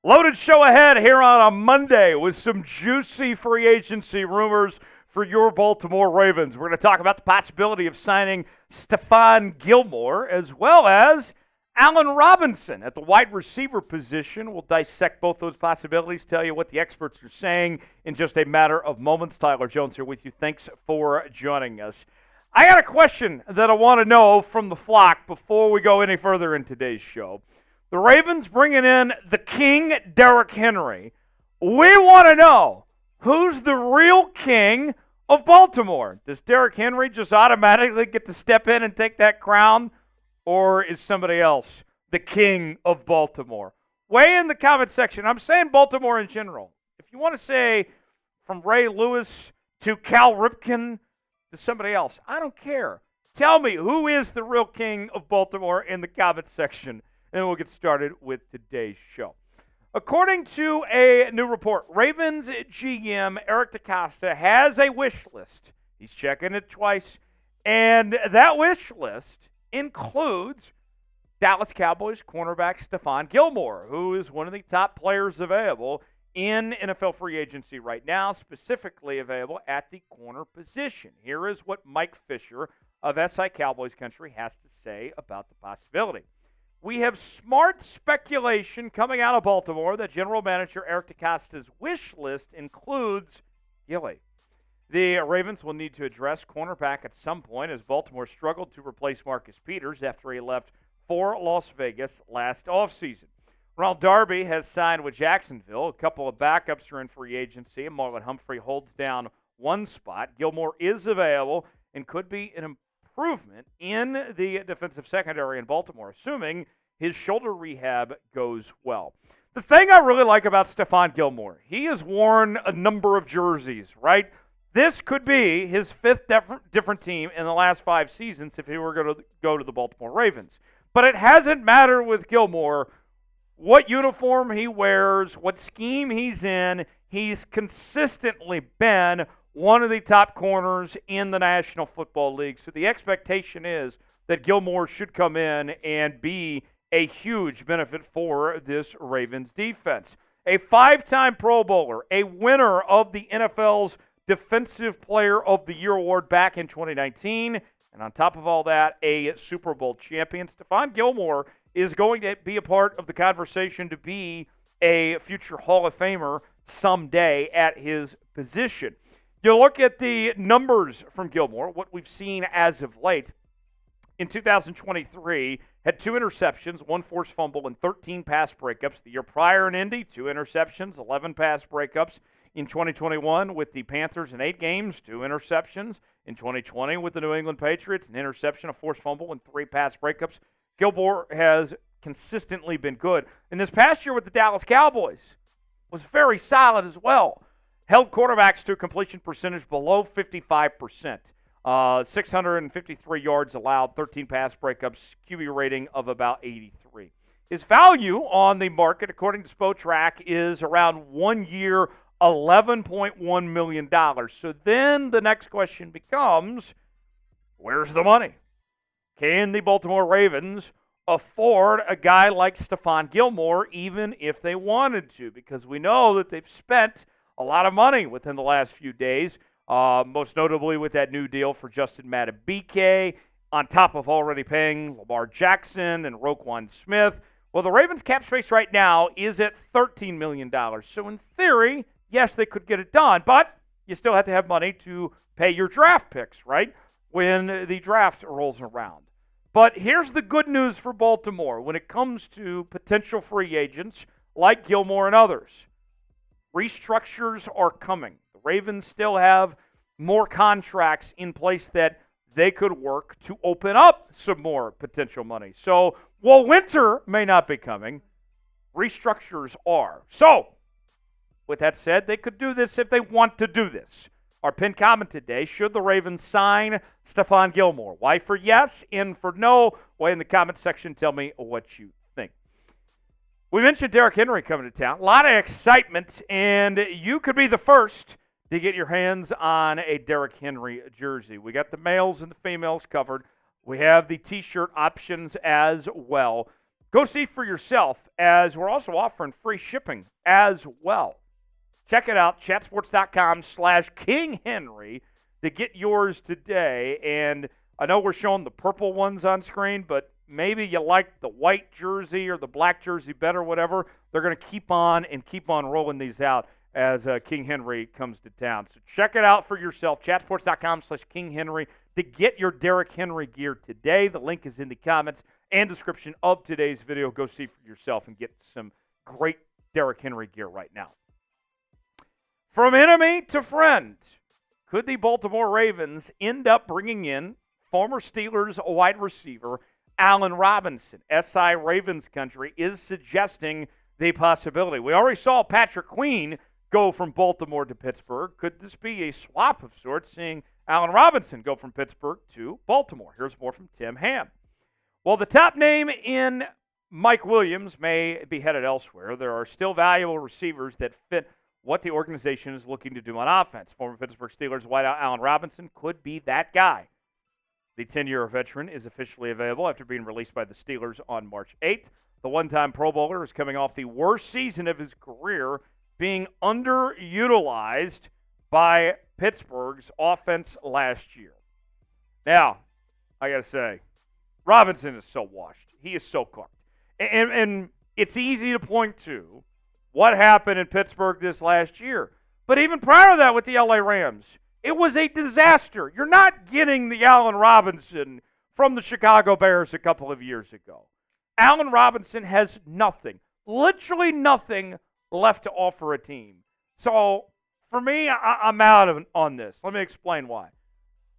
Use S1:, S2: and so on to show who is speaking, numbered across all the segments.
S1: Loaded show ahead here on a Monday with some juicy free agency rumors for your Baltimore Ravens. We're going to talk about the possibility of signing Stephon Gilmore as well as Allen Robinson at the wide receiver position. We'll dissect both those possibilities, tell you what the experts are saying in just a matter of moments. Tyler Jones here with you. Thanks for joining us. I got a question that I want to know from the flock before we go any further in today's show. The Ravens bringing in the king, Derrick Henry. We want to know who's the real king of Baltimore. Does Derrick Henry just automatically get to step in and take that crown? Or is somebody else the king of Baltimore? Weigh in the comment section. I'm saying Baltimore in general. If you want to say from Ray Lewis to Cal Ripken to somebody else, I don't care. Tell me who is the real king of Baltimore in the comment section. And we'll get started with today's show. According to a new report, Ravens GM Eric DeCosta has a wish list. He's checking it twice. And that wish list includes Dallas Cowboys cornerback Stephon Gilmore, who is one of the top players available in NFL free agency right now, specifically available at the corner position. Here is what Mike Fisher of SI Cowboys Country has to say about the possibility. We have smart speculation coming out of Baltimore that General Manager Eric DeCosta's wish list includes Gilly. The Ravens will need to address cornerback at some point as Baltimore struggled to replace Marcus Peters after he left for Las Vegas last offseason. Ronald Darby has signed with Jacksonville. A couple of backups are in free agency, and Marlon Humphrey holds down one spot. Gilmore is available and could be an improvement in the defensive secondary in Baltimore, assuming his shoulder rehab goes well. The thing I really like about Stephon Gilmore, he has worn a number of jerseys, right? This could be his fifth different team in the last 5 seasons if he were going to go to the Baltimore Ravens. But it hasn't mattered with Gilmore what uniform he wears, what scheme he's in. He's consistently been one of the top corners in the National Football League. So the expectation is that Gilmore should come in and be a huge benefit for this Ravens defense. A 5-time Pro Bowler, a winner of the NFL's Defensive Player of the Year award back in 2019, and on top of all that, a Super Bowl champion. Stephon Gilmore is going to be a part of the conversation to be a future Hall of Famer someday at his position. You look at the numbers from Gilmore, what we've seen as of late. In 2023, had 2 interceptions, 1 forced fumble, and 13 pass breakups. The year prior in Indy, 2 interceptions, 11 pass breakups. In 2021 with the Panthers in 8 games, 2 interceptions. In 2020 with the New England Patriots, an interception, a forced fumble, and 3 pass breakups. Gilmore has consistently been good. And this past year with the Dallas Cowboys was very solid as well. Held quarterbacks to a completion percentage below 55%. 653 yards allowed, 13 pass breakups, QB rating of about 83. His value on the market, according to Spotrac, is around 1 year, $11.1 million. So then the next question becomes, where's the money? Can the Baltimore Ravens afford a guy like Stephon Gilmore even if they wanted to? Because we know that they've spent a lot of money within the last few days, most notably with that new deal for Justin Madubuike, on top of already paying Lamar Jackson and Roquan Smith. Well, the Ravens' cap space right now is at $13 million. So in theory, yes, they could get it done, but you still have to have money to pay your draft picks, right, when the draft rolls around. But here's the good news for Baltimore when it comes to potential free agents like Gilmore and others. Restructures are coming. The Ravens still have more contracts in place that they could work to open up some more potential money. So while winter may not be coming, restructures are. So with that said, they could do this if they want to do this. Our pinned comment today, should the Ravens sign Stephon Gilmore? Y for yes, N for no. Weigh in the comment section. Tell me what you think. We mentioned Derrick Henry coming to town. A lot of excitement, and you could be the first to get your hands on a Derrick Henry jersey. We got the males and the females covered. We have the T-shirt options as well. Go see for yourself, as we're also offering free shipping as well. Check it out, chatsports.com/KingHenry to get yours today. And I know we're showing the purple ones on screen, but maybe you like the white jersey or the black jersey better, whatever. They're going to keep on rolling these out as King Henry comes to town. So check it out for yourself, chatsports.com/KingHenry to get your Derrick Henry gear today. The link is in the comments and description of today's video. Go see for yourself and get some great Derrick Henry gear right now. From enemy to friend, could the Baltimore Ravens end up bringing in former Steelers wide receiver Allen Robinson? SI Ravens Country is suggesting the possibility. We already saw Patrick Queen go from Baltimore to Pittsburgh. Could this be a swap of sorts, seeing Allen Robinson go from Pittsburgh to Baltimore? Here's more from Tim Ham. Well, the top name in Mike Williams may be headed elsewhere. There are still valuable receivers that fit what the organization is looking to do on offense. Former Pittsburgh Steelers wideout Allen Robinson could be that guy. The 10-year veteran is officially available after being released by the Steelers on March 8th. The one-time Pro Bowler is coming off the worst season of his career, being underutilized by Pittsburgh's offense last year. Now, I got to say, Robinson is so washed. He is so cooked. And it's easy to point to what happened in Pittsburgh this last year. But even prior to that with the LA Rams, it was a disaster. You're not getting the Allen Robinson from the Chicago Bears a couple of years ago. Allen Robinson has nothing, literally nothing left to offer a team. So for me, I'm out on this. Let me explain why.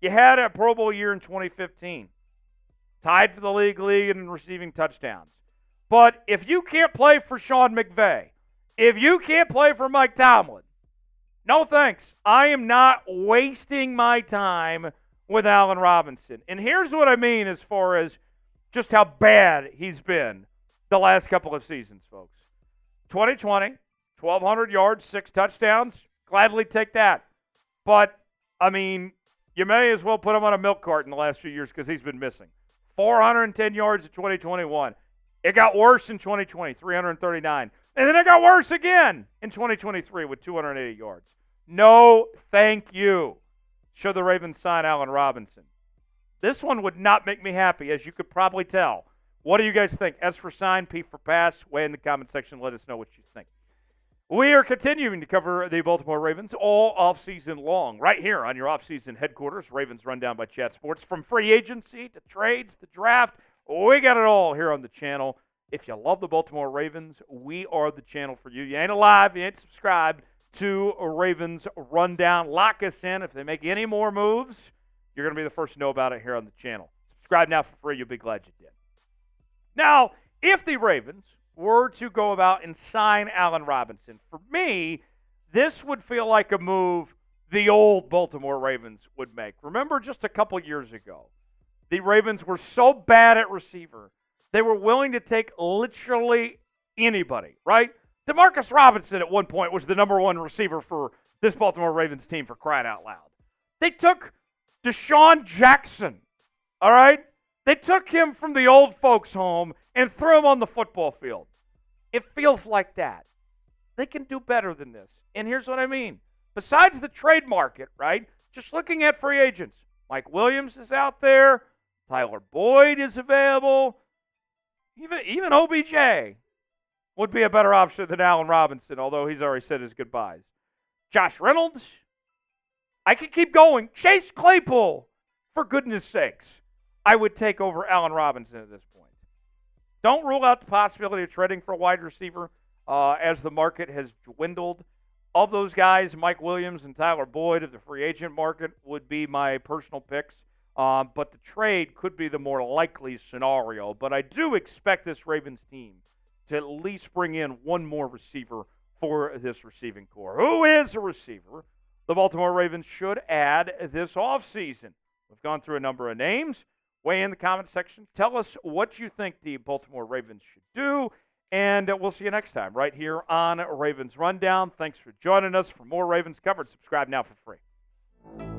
S1: You had a Pro Bowl year in 2015, tied for the league in receiving touchdowns. But if you can't play for Sean McVay, if you can't play for Mike Tomlin, no thanks. I am not wasting my time with Allen Robinson. And here's what I mean as far as just how bad he's been the last couple of seasons, folks. 2020, 1,200 yards, 6 touchdowns. Gladly take that. But, I mean, you may as well put him on a milk carton the last few years because he's been missing. 410 yards in 2021. It got worse in 2020, 339. And then it got worse again in 2023 with 280 yards. No, thank you. Should the Ravens sign Allen Robinson? This one would not make me happy, as you could probably tell. What do you guys think? S for sign, P for pass. Weigh in the comment section. Let us know what you think. We are continuing to cover the Baltimore Ravens all offseason long, right here on your offseason headquarters, Ravens Rundown by Chat Sports. From free agency to trades to draft, we got it all here on the channel. If you love the Baltimore Ravens, we are the channel for you. You ain't alive, you ain't subscribed to Ravens Rundown. Lock us in. If they make any more moves, you're going to be the first to know about it here on the channel. Subscribe now for free. You'll be glad you did. Now, if the Ravens were to go about and sign Allen Robinson, for me, this would feel like a move the old Baltimore Ravens would make. Remember just a couple years ago, the Ravens were so bad at receiver, they were willing to take literally anybody, right? Demarcus Robinson at one point was the number one receiver for this Baltimore Ravens team, for crying out loud. They took Deshaun Jackson, all right? They took him from the old folks' home and threw him on the football field. It feels like that. They can do better than this. And here's what I mean. Besides the trade market, right, just looking at free agents, Mike Williams is out there. Tyler Boyd is available. Even OBJ would be a better option than Allen Robinson, although he's already said his goodbyes. Josh Reynolds. I could keep going. Chase Claypool, for goodness sakes, I would take over Allen Robinson at this point. Don't rule out the possibility of trading for a wide receiver as the market has dwindled. Of those guys, Mike Williams and Tyler Boyd of the free agent market would be my personal picks. But the trade could be the more likely scenario. But I do expect this Ravens team to at least bring in one more receiver for this receiving core. Who is a receiver the Baltimore Ravens should add this offseason? We've gone through a number of names. Weigh in the comment section. Tell us what you think the Baltimore Ravens should do. And we'll see you next time right here on Ravens Rundown. Thanks for joining us. For more Ravens coverage, subscribe now for free.